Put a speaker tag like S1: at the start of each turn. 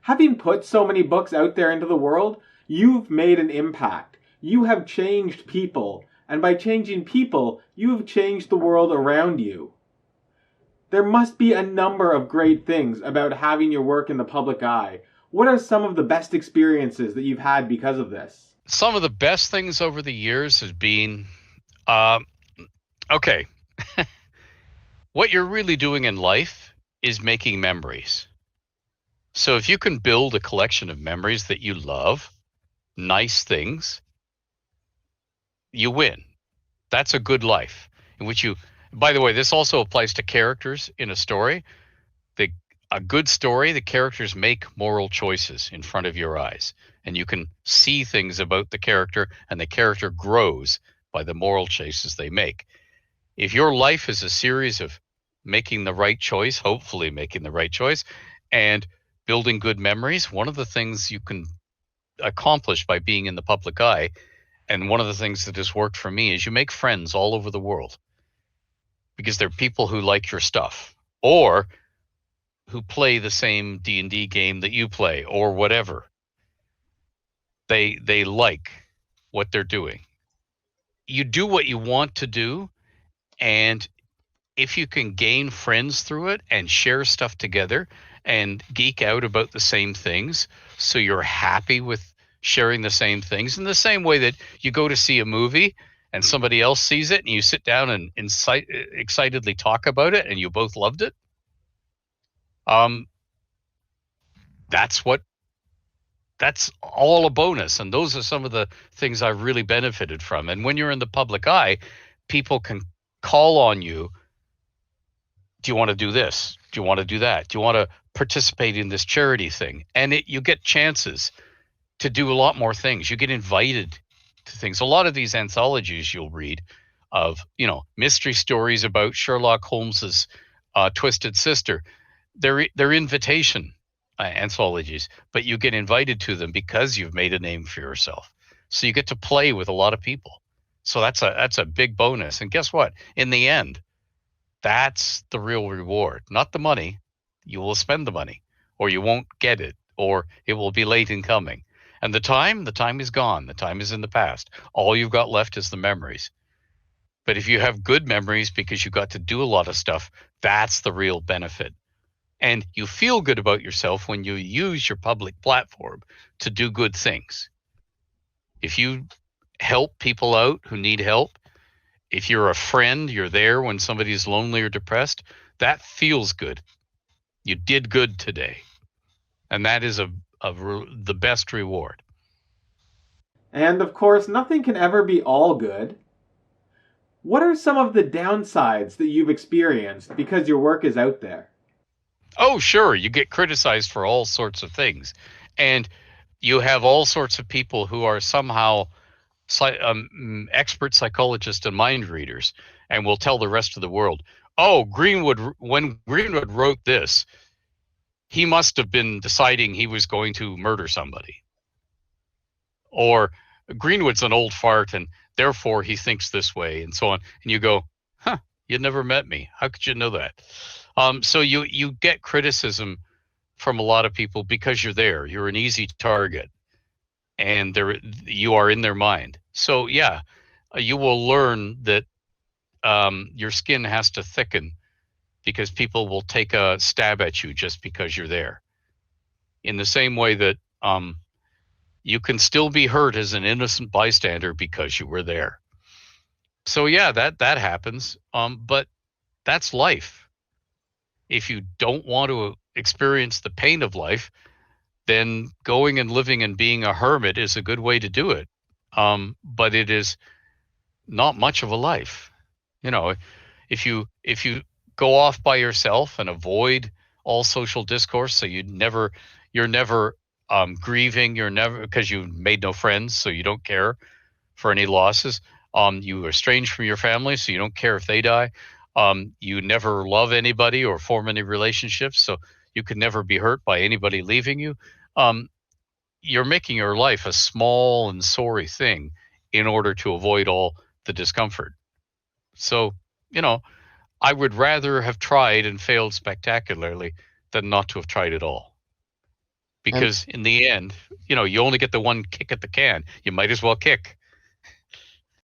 S1: Having put so many books out there into the world, you've made an impact. You have changed people, and by changing people, you have changed the world around you. There must be a number of great things about having your work in the public eye. What are some of the best experiences that you've had because of this?
S2: Some of the best things over the years has been, uh, okay, what you're really doing in life is making memories. So if you can build a collection of memories that you love, nice things, you win. That's a good life in which you, by the way, this also applies to characters in a story. The, a good story, the characters make moral choices in front of your eyes, and you can see things about the character, and the character grows by the moral choices they make. If your life is a series of making the right choice, hopefully making the right choice, and building good memories, one of the things you can accomplish by being in the public eye, and one of the things that has worked for me, is you make friends all over the world because they're people who like your stuff or who play the same D&D game that you play or whatever. They like what they're doing. You do what you want to do, and if you can gain friends through it and share stuff together and geek out about the same things, so you're happy with sharing the same things, in the same way that you go to see a movie and somebody else sees it and you sit down and excitedly talk about it and you both loved it. um, that's what that's all a bonus, and those are some of the things I've really benefited from. And when you're in the public eye, people can call on you. Do you want to do this? Do you want to do that? Do you want to participate in this charity thing? And you get chances to do a lot more things. You get invited to things. A lot of these anthologies you'll read of, mystery stories about Sherlock Holmes's twisted sister. They're invitation anthologies, but you get invited to them because you've made a name for yourself. So you get to play with a lot of people. So that's a big bonus. And guess what? In the end, that's the real reward, not the money. You will spend the money, or you won't get it, or it will be late in coming. And the time is gone. The time is in the past. All you've got left is the memories. But if you have good memories because you got to do a lot of stuff, that's the real benefit. And you feel good about yourself when you use your public platform to do good things. If you help people out who need help, if you're a friend, you're there when somebody's lonely or depressed, that feels good. You did good today. And that is the best reward.
S1: And of course, nothing can ever be all good. What are some of the downsides that you've experienced because your work is out there?
S2: Oh, sure, you get criticized for all sorts of things. And you have all sorts of people who are somehow expert psychologists and mind readers and will tell the rest of the world, oh, when Greenwood wrote this, he must have been deciding he was going to murder somebody. Or Greenwood's an old fart and therefore he thinks this way, and so on. And you go, huh, you never met me. How could you know that? So you get criticism from a lot of people because you're there. You're an easy target, and you are in their mind. So yeah, you will learn that your skin has to thicken because people will take a stab at you just because you're there. In the same way that you can still be hurt as an innocent bystander because you were there. So yeah, that happens. But that's life. If you don't want to experience the pain of life, then going and living and being a hermit is a good way to do it. But it is not much of a life. You know, if you go off by yourself and avoid all social discourse, so you're never grieving, you're never, because you made no friends, so you don't care for any losses. You are estranged from your family, so you don't care if they die. You never love anybody or form any relationships, so you can never be hurt by anybody leaving you. Um, you're making your life a small and sorry thing in order to avoid all the discomfort. So, you know, I would rather have tried and failed spectacularly than not to have tried at all.
S1: And
S2: because in the end, you only get the one kick at the can. You might as well kick.